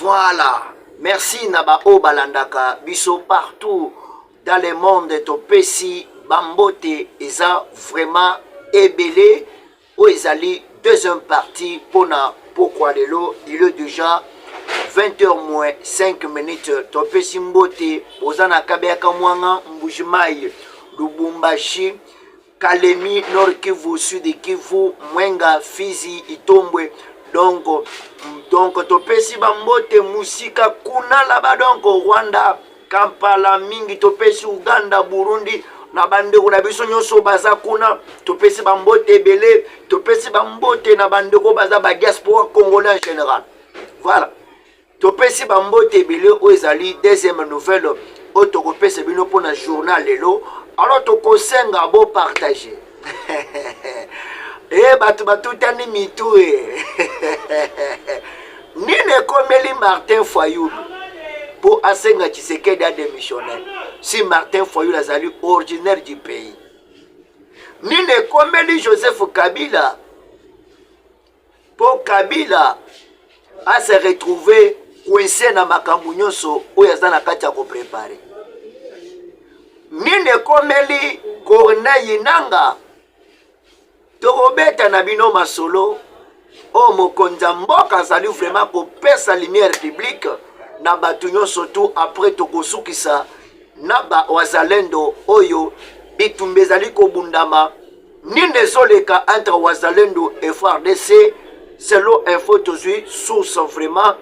Voilà. Merci Naba Obalandaka. Biso partout dans le monde. Topesi Bambote Eza vraiment ébélé. Ou Ezali deuxième partie pour na pourquoi lelo. Il est déjà 20h moins 5 minutes. Topesi Mbote Ozana Kabeaka Mwanga Mbujimai Lubumbashi Kalemi Nord Kivu Sud Kivu Mwenga Fizi Itombwe. Donc topesi Bambote musika kuna là-bas donc Rwanda Kampala mingi topesi Uganda Burundi na bande kuna biso nyoso baza kuna topesi Bambote belé topesi Bambote na bande ko baza ba diaspora congolais en général. Voilà. Topesi Bambote belé o ezali deuxième nouvelle o tokopesa bino pona journal lelo. Alors tokosenga bo partager. Eh batu tani mitou Nine komeli Martin Fayulu pour Asenga Tshisekedi a démissionné. Si Martin Fayulu azali originaire du pays. Nine komeli Joseph Kabila pour Kabila a se retrouver coincé na makambo nyonso oyo azana kati ya ko préparer. Nine komeli Corneille Nanga Tokobeta na bino masolo o mokonza mboka azali vraiment kopesa lumière publique na batu nyonso surtout après tokosukisa na ba wazalendo oyo bitumba ezali kobundama nini ezoleka entre wazalendo et FARDC selon info tozwi source vraiment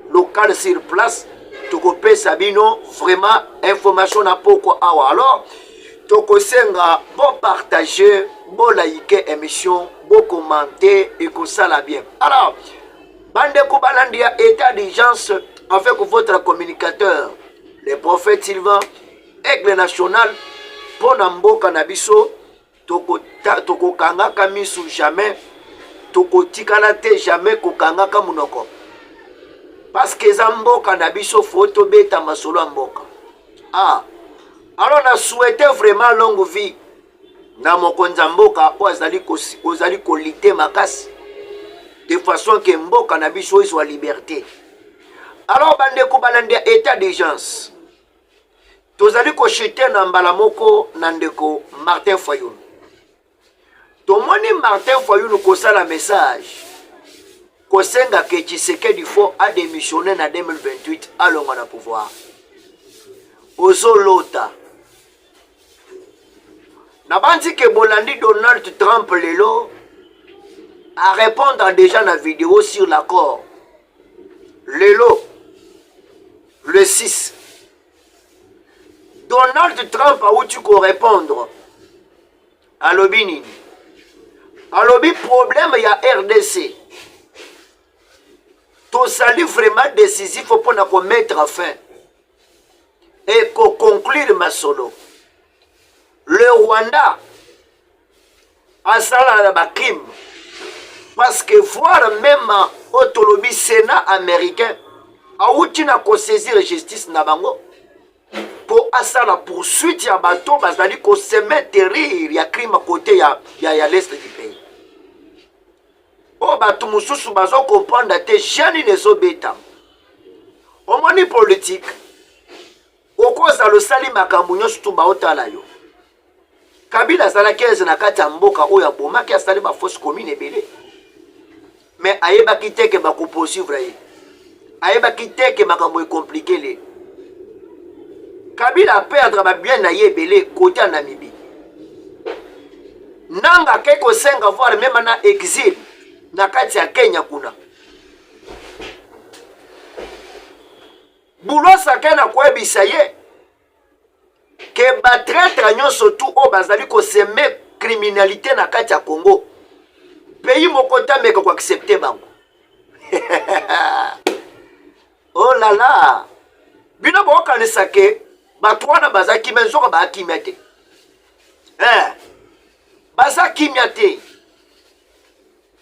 locale sur place tokopesa bino vraiment information na poko awa. Alors tokosenga bon partager, bon liker émission, bon commenter et que ça la bien. Alors, bande Kubalandia état d'urgence avec votre communicateur, le prophète Sylvain, aigle national, pour Namboka Nabiso, toko kanga kamisu jamais, toko tikalate jamais kokanga kamunoko. Parce que Zamboka Nabiso photo beta masolo Mboka. Ah. Alors, on a souhaité vraiment longue vie. Na mokonza mboka po ozali kolite makasi de façon que mboka na biso soit liberté. Alors bande ko balandia état d'urgence. Tozali ko chiter na mbala moko na ndeko Martin Fayulu. Tomoni Martin Fayulu ko sala message. Ko senga ke Tshisekedi faut a démissionner na 2028 alonga na pouvoir. Ozolota Nabanzi que Bolandi Donald Trump lelo à répondre déjà dans la vidéo sur l'accord. Lelo, le 6. Donald Trump a où tu peux répondre à l'obinini. À l'obi problème il y a RDC. Tout ça vraiment décisif pour nous mettre fin et pour conclure ma solo. Le Rwanda a salé la crime parce que voir même au Sénat américain a outil na ko saisir justice na bango pour asa la poursuite ya bato bazali ko se mettre rire ya crime à côté ya l'est du pays. O bato mususu bazo comprendre te jani nezo beta. O moni politique o koza lo sali makambo nyonso tu baotala yo. Kabila zala 15 na kati ya mboka oyo abomaki asali ba fausse commune ebele. Mais ayeba kiteke ba ko poursuivre ye. Ayeba kiteke makambo e compliqué le. Kabila perdre ba bien na ye ebele côté en Namibie. Nanga ke ko senga voir même na exil na kati ya Kenya kuna. Bulosa kena kwebisa ye. Que batraître nyon surtout au bazali ko seme criminalité na kati ya Congo. Pays mokota meka ko accepter bango. Oh là là. Bino bo kanisa ke batwana bazaki menzoka ba kimete. Bazaki miate.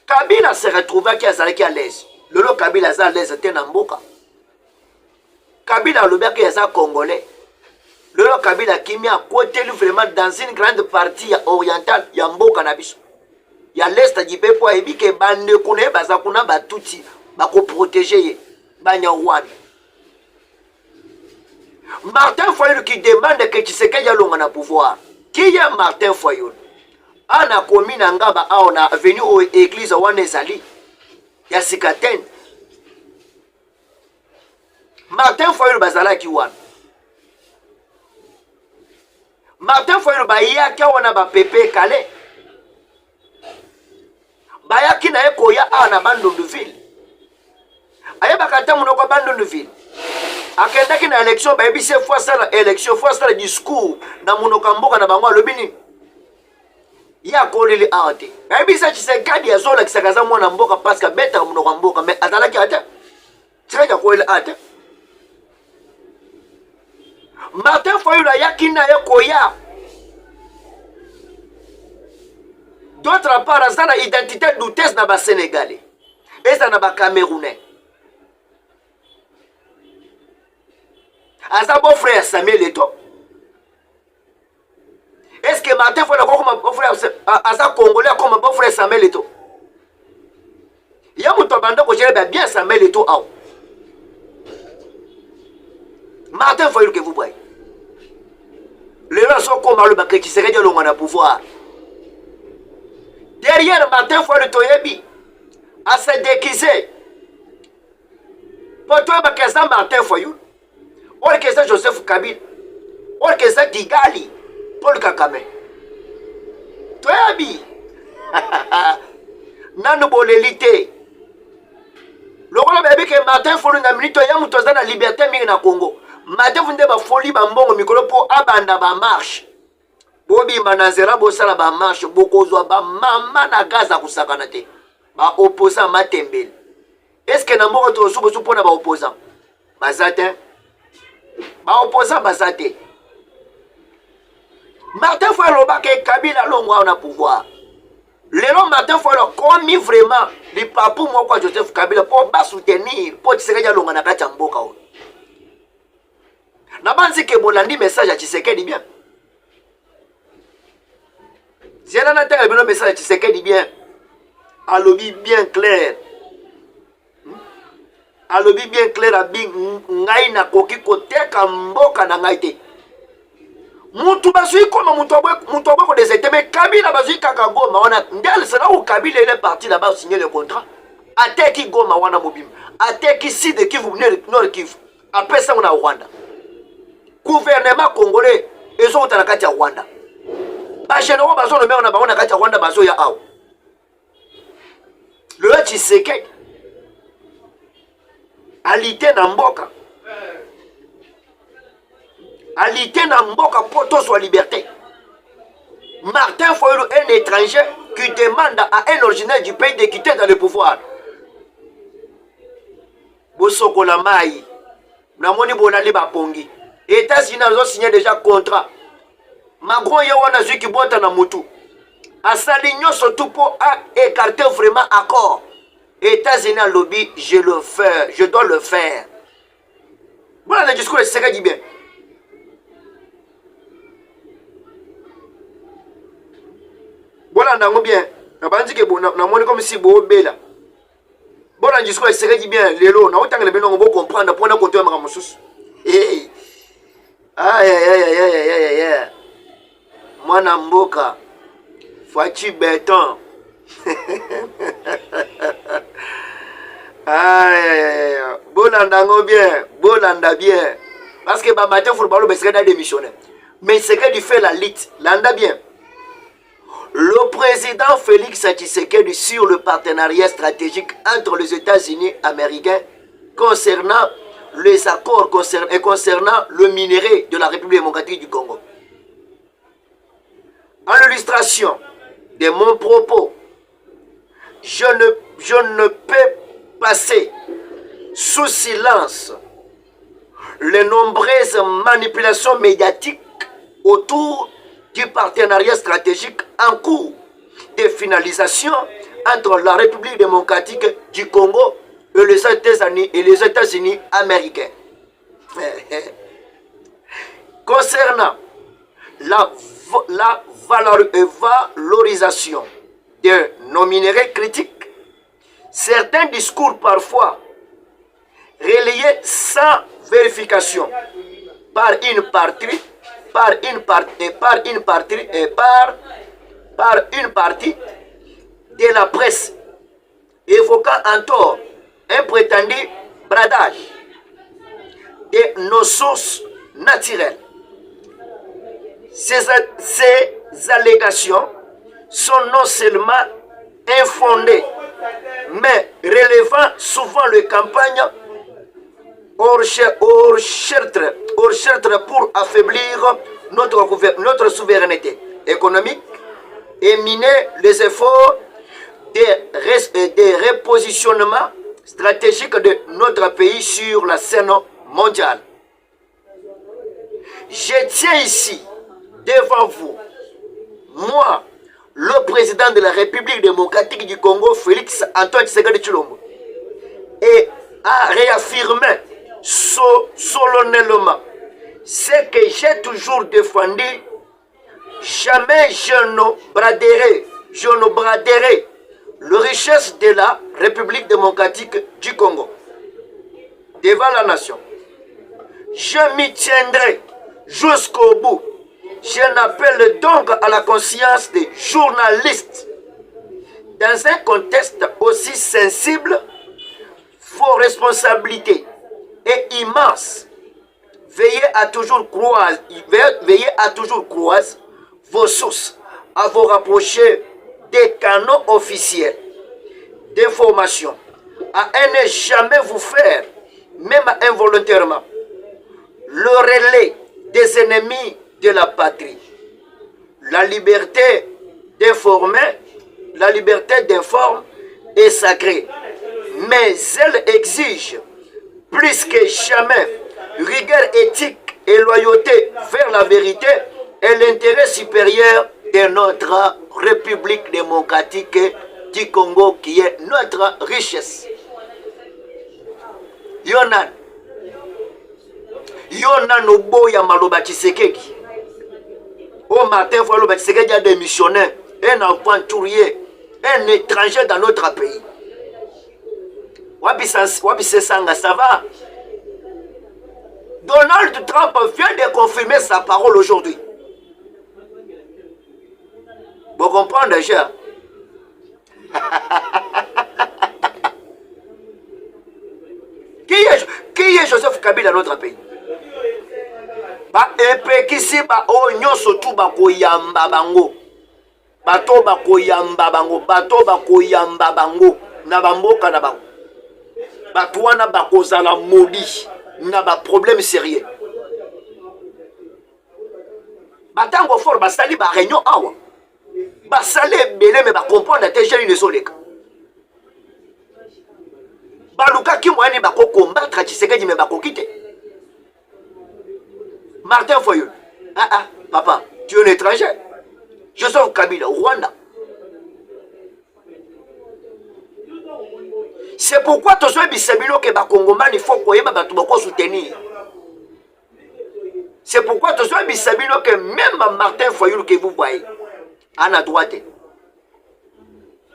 Kabila se retrouva ki azalaki à l'aise. Lolo Kabila za à l'aise te na mboka. Kabila lobaki ya congolais. Le Kabila qui mis à côté vraiment dans une grande partie orientale, il y a Mboka na biso. Il y a l'est du peuple et que bande kone bazakuna batuti bako protéger. Banyawan. Martin Fayoul qui demande que Tshisekedi alonga na pouvoir. Qui est Martin Fayoul? Ana komi na ngaba a on a venu au église wana ezali ya Sikaten. Martin Fayoul bazalaki wana. Martin Fayoul bayaki wana ba pepe kale. Bayaki na ekoya ana Bandunduville. Ayeba ta munoko Bandunduville. Akendaki na élection bayebisi fois ça élection fois ça discours na munoko mboka na bango lobini. Ya kolele ate. Bayebisa Tshisekedi azola kisakaza mwana mboka parce que beta munoko mboka mais azalaki ate. Tshisekedi kolele ate. Martin Fayoul ayaki na ekoya. D'autre part, ça a une identité douteuse dans les Sénégalais. Et ça n'a pas Camerounais. Asa bon frère Samuel Eto'o. Est-ce que Martin Fayoul comme bon frère Asa Congolais comme bon frère Samuel Eto'o? Il y a mon tabando que j'ai bien Samuel Eto'o. Martin Fayoul que vous voyez. Les gens sont comme le bac qui serait de l'homme à pouvoir. Derrière Martin Fayoul Toyebi, à se déguiser. Pour toi, que ça Martin Fayoul, ou que ça Joseph Kabila, ou que ça Kigali, Paul Kagame. Toyebi, Nanu Bolelite. Le rôle de que Martin Fayoul n'a minute, il y a un la liberté na Congo. Martin Fayoul n'a pas folie, bambon, micro pour abanda ba marche. Bobi manazera bosala ba marche bokozwa ba mama na gaza kusakana te ba opposant matembele. Est-ce que na moko to subo supona ba opposant bazate ba opposant bazate Martin Fayoul ke Kabila longwa na pouvoir lelo Martin Fayoul commis vraiment li papu moko Joseph Kabila pour ba soutenir pour Tshisekedi longa na kati mboka o na banzi ke bolandi message à Tshisekedi bien. Si elle a un message, tu sais qu'elle dit bien. À lobby bien clair. À lobby bien clair, à bing, ngai na koki kote kamboka na ngaite. Moutou basui comme moutobo des étés, mais Kabila basui kakagoma, on a ndel, c'est là où Kabila est parti là-bas signer le contrat. Ateki goma wana mobim. Ateki si de Kivu, nord Kivu. Après ça, on a Rwanda. Gouvernement congolais, ils sont à la carte Rwanda. Bacheno bazo le on a baona kati Rwanda bazo ya awo. Le Tshisekedi alite na mboka. Alite na mboka poto soit liberté. Martin Fayoul, un étranger qui demande à un originaire du pays de quitter dans le pouvoir. Bosoko la mai. Namoni bonali ba pongi. États-Unis ont signé déjà contrat. Macron yawana zuki bota na mutu. Asali nyoso tout pour écarter vraiment accord. États-Unis a lobby, je le fais, je dois le faire. Voilà le discours de Tshisekedi bien. Voilà nango bien. Na banzi ke na moni comme si bo bela. Voilà le discours de Tshisekedi bien lelo na otanga le beno ngo comprendre pour na kontoya maka mususu. Eh. Aïe aïe aïe aïe aïe aïe. Mwana mboka Fachi béton. Aïe, bolanda bien, bolanda bien. Parce que bah matin faut parler de démissionner. Mais c'est que du fait la lit, landa bien. Le président Félix Tshisekedi sur le partenariat stratégique entre les États-Unis américains concernant les accords concernant le minerai de la République démocratique du Congo. En illustration de mon propos, je ne peux passer sous silence les nombreuses manipulations médiatiques autour du partenariat stratégique en cours de finalisation entre la République démocratique du Congo et les États-Unis américains. Concernant la valorisation de nos minéraux critiques, certains discours parfois et sans vérification par une partie de la presse, évoquant en tort un prétendu bradage de nos sources naturelles. Ces allégations sont non seulement infondées, mais relevant souvent les campagnes hors chartre pour affaiblir notre souveraineté économique et miner les efforts de repositionnement stratégique de notre pays sur la scène mondiale. Je tiens ici, devant vous, moi, le président de la République démocratique du Congo, Félix Antoine Tshisekedi Tshilombo, et a réaffirmé solennellement ce que j'ai toujours défendu. Jamais je ne braderai la richesse de la République démocratique du Congo devant la nation. Je m'y tiendrai jusqu'au bout. Je n'appelle donc à la conscience des journalistes. Dans un contexte aussi sensible, vos responsabilités est immense. Veillez à toujours croiser vos sources, à vous rapprocher des canaux officiels d'information, à ne jamais vous faire, même involontairement, le relais des ennemis de la patrie. La liberté d'informer est sacrée, mais elle exige plus que jamais rigueur éthique et loyauté vers la vérité et l'intérêt supérieur de notre République démocratique du Congo qui est notre richesse. Yonan Oboya Maloba Tshisekedi. Au matin, Maloba Tshisekedi a démissionné, un aventurier, un étranger dans notre pays. Wabisesanga, ça va? Donald Trump vient de confirmer sa parole aujourd'hui. Vous comprenez déjà? Qui est Joseph Kabila dans notre pays? Epekisi ba onyo sotu ba koyamba bango. Bato ba koyamba bango na bamboka na bango. Bato wana ba kozala modi na ba problème sérieux. Batango fort basali ba réunion awa. Basali belé mais ba comprendre te jeli nesoleka. Baluka ki moyani ba ko combattre Tshisekedi mais ba ko quitter. Martin Fayulu. Papa, tu es un étranger. Joseph Kabila, au Rwanda. C'est pourquoi tu sois bisabilo que Bakongomani, il faut qu'on soutenir. C'est pourquoi tu sois bisabilo que même Martin Fayulu que vous voyez, à la droite.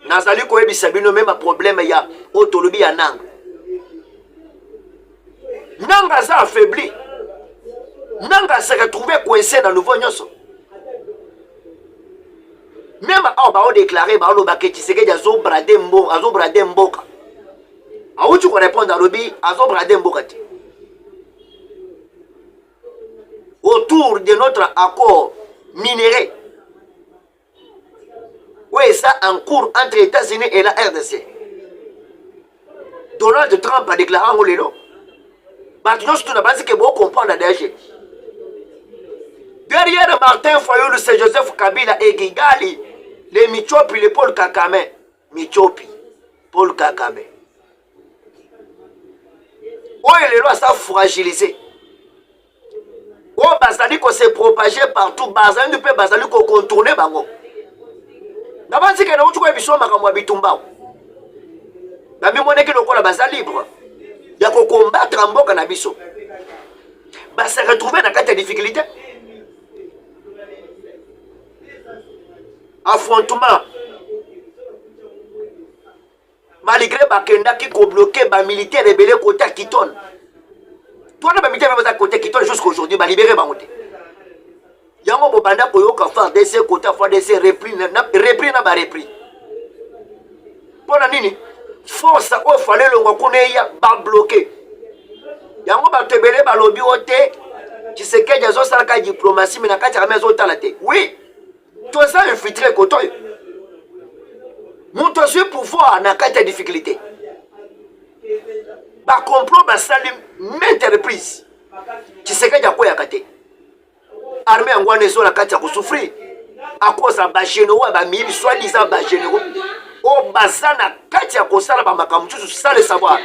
Nazali ko bisabilo même un problème il y a autolobie à Nang. Nanga ça affaibli. Nanga se retrouvé coincé dans le nouveau Nyonso. Même on déclaré que Tshisekedi a bradé Mboka. A où tu réponds dans le bi, a bradé Mboka. Autour de notre accord minéré. Oui, ça en cours entre les États-Unis et la RDC. Donald Trump a déclaré en Olelo. Maintenant, je ne que vous comprendre la DG. Derrière Martin Fayulu, c'est Joseph Kabila et Gigali, les Michopi, les Paul Kakame. Michopi, Paul Kakame. Oh, les lois sont fragilisées. Oh, Bazali ko s'est propagé partout. Bazali ne peut Bazali ko contourner bango. D'abord, c'est que nous avons besoin de bitumba. La mimone qui nous Bazali libre. Il y a qu'on combattre en boka na biso. Bah, se retrouver dans cette difficulté. Affrontement. Malgré Bakenda qui a bloqué les militaires rebelles côté Kiton. Toi, on a mis à côté qui toi jusqu'à aujourd'hui, bah libérer ma montée. Yango bobanda koyoka FARDC côté FARDC repris na ba repris. Pona nini? Force o fallait le ngokuneya ba bloquer. Yango ba tebele ba lobby ote qui se keja zo sala ka diplomatie mais na kati ya maison talate. Oui. Toi ça infiltré côté. Mon toi sur pouvoir na kati ya difficulté. Ba complot ba salim maintes reprises. Qui se keja ko ya kate. Armée angwane zo na kati ya kusufri. À cause de ba généraux ba mibi soi-disant ba généraux. O bazana kati ya kosala ba makambo sans le savoir.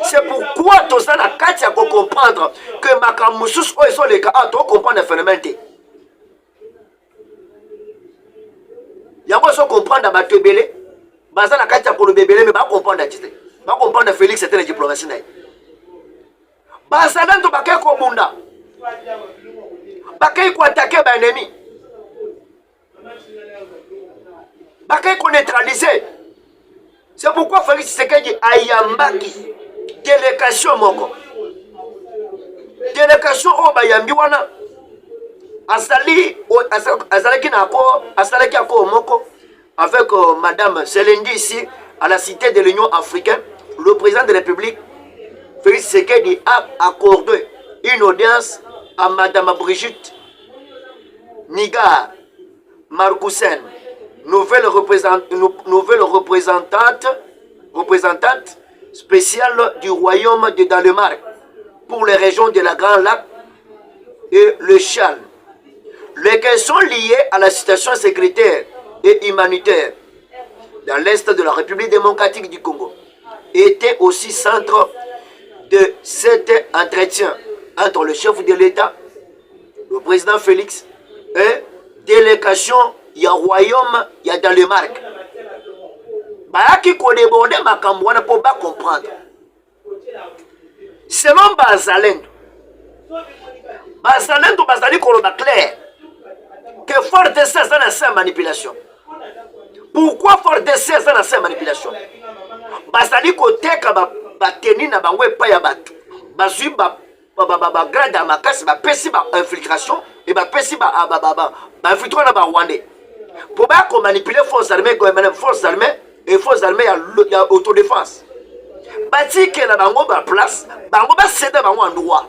C'est pourquoi tout ça na kati ya comprendre que makambo sus o eso le ka to comprendre le phénomène. Yango so comprendre ba tebele bazana kati ya ko bebele mais ba comprendre tite. Ba comprendre Félix c'était la diplomatie na. Bazana ndo bakay ko bunda. Bakay ko attaquer ba ennemi. Bakay ko neutraliser. C'est pourquoi Félix Tshisekedi ayambaki délégation moko. Délégation o bayambi wana azalaki ako moko avec madame Selendi ici à la cité de l'Union africaine. Le président de la République Félix Tshisekedi a accordé une audience à madame Brigitte Nigar Markusen, nouvelle représentante spéciale du royaume de Danemark pour les régions de la Grande Lac et le Chad. Les questions liées à la situation sécuritaire et humanitaire dans l'est de la République démocratique du Congo étaient aussi centre de cet entretien entre le chef de l'État, le président Félix, et délégation du royaume de Danemark. Qui ko débordé makambo wana pour pas comprendre. Selon Bazalendo bazali koloba clair que FARDC ça na manipulation. Pourquoi FARDC ça na manipulation? Bazali koteka ba teni na bango epa ya bato. Bazui ba grade à makasi ba pesi ba infiltration et ba pesi ba infiltration na ba Rwandais. Pour pas qu'on manipule force armée et forces armées il y a autodéfense. Bati que la bango ba place, bango ba céder bango en droit.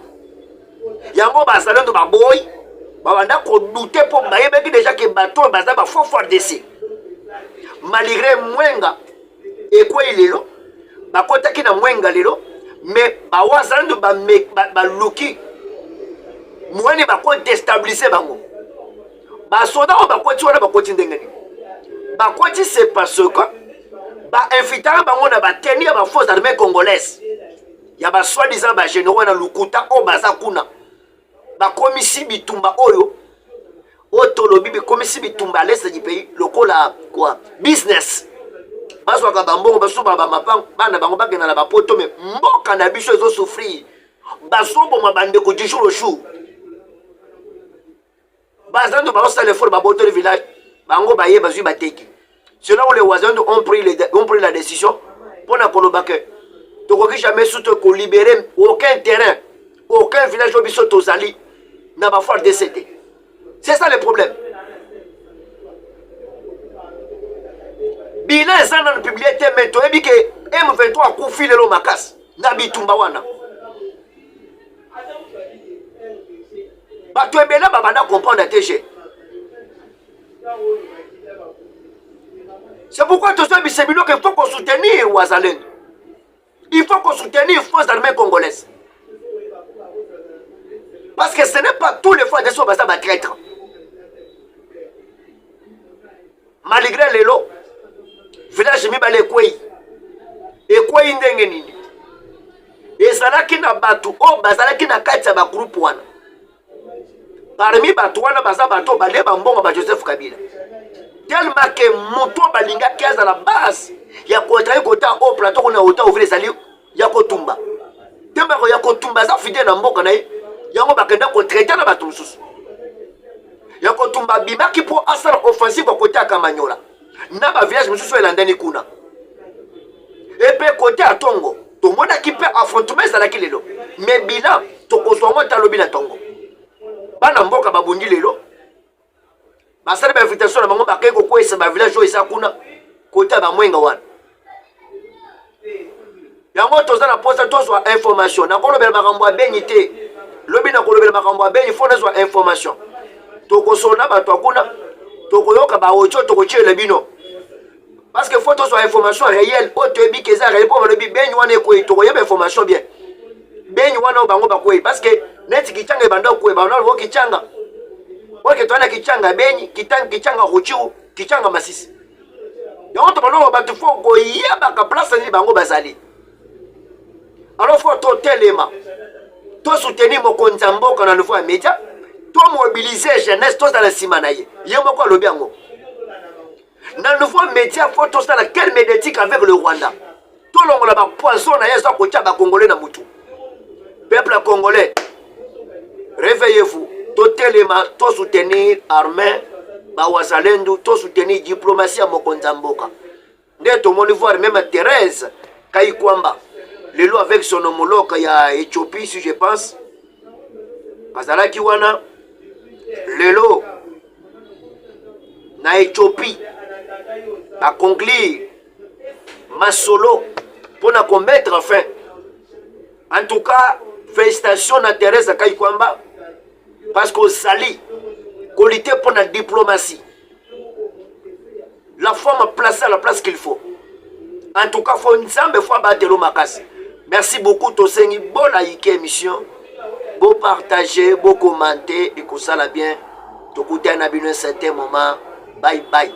Yango ba salendo ba boy, ba wanda ko douter pour ba yebeki déjà que bateau ba za ba fort DC. Malgré mwenga et quoi il est là, ba kota ki na mwenga lelo, mais ba wazando ba luki. Mweni ba ko déstabiliser bango. Ba soda ba ko ti wana ba ko ti ndengeni. Ba ko ti c'est parce que ba infiltrer bango na ba tenir ba forces armées congolaises. Ya ba soi-disant ba généraux na lukuta o baza kuna. Ba komisi bitumba oyo otolobi bi komisi bitumba à l'est du pays lokola quoi business. Bazwa ka bambongo basuba ba mapang bana bango bakena na ba poto mais mboka na biso ezo souffrir. Basobo mabande ko du jour au jour. Bazando ba osale for ba boto le village bango ba ye bazui bateki. C'est là où les voisins ont pris la décision pour ne pas que tu ne jamais pour libérer aucun terrain, aucun village où ils Tozali n'a pas fait décéder. C'est ça le problème. Bilan est dans le public, mais tu as dit que M23 a confié le Makas, Nabi Tumbawana. Tu es bien là, tu comprendre la TG. C'est pourquoi tout ça, c'est qu'il faut qu'on soutenir Ouazalène. Il faut qu'on soutenir les forces armées congolaises. Parce que ce n'est pas tous les fois des choses qui traître. Malgré les lots, village Mibale Kwei, et Kwei Ndengenini, et Zalaki na Batu, oh, Bazalaki na Katia ba groupe wana. Parmi Batouana, Bazabato, Balé Bambonga, Joseph Kabila. Tellement que moto balinga qui à la base ya kotra kota au plateau on a autant ouvrir sali ya kotumba tellement ya kotumba za fidèle na mboka na yango bakenda ko traiter na bato mususu ya kotumba bimaki pour asala offensive ko côté Kamanyola na ba village mususu elandani kuna et pe côté à Tongo to mona qui peut affronter ça la kilelo mais bilan tokozwa talobi na tongo bana mboka babundi lelo basala ba invitation na bango bakay ko kwesa ba village oyo eza kuna kota ba mwenga wana yango toza na posa tozwa information na kolobela makambo ya benyi te lobi na kolobela makambo ya benyi fo nazwa information tokosona bato akuna tokoyoka ba audio tokotiela bino parce que faut tozwa information réelle oyo toyebi keza réelle po balobi benyi wana ekoyi tokoyeba information bien benyi wana bango bakoyi parce que neti kichanga ebanda koyi bana lo kichanga oke toana kichanga benyi kichanga ruchiu kichanga masisi yango to bano bato fo koyeba ka place ni bango bazali alors faut to telema to soutenir mokonzi mboka na nouveau média to mobiliser jeunesse to dans la simana ye moko alobi yango na nouveau média faut to sala quel médiatique avec le Rwanda to longola ba poisson na yeso ko tia ba congolais na mutu peuple congolais réveillez-vous to telema to soutenir armée ba wazalendo to soutenir diplomatie ya mokonzi mboka nde to moni voir même Thérèse Kayikwamba lelo avec son homologue ya Éthiopie si je pense bazalaki wana lelo na Éthiopie a conclure masolo pour na commettre fin en tout cas félicitations à Thérèse Kayikwamba parce que sali qualité pour la diplomatie la femme placée à la place qu'il faut en tout cas faut nzambe faut battre le makasi. Merci beaucoup Tosengi, bon like émission, bon partager, bon commenter et que ça la bien. Te coûter un abonnement un certain moment. Bye bye.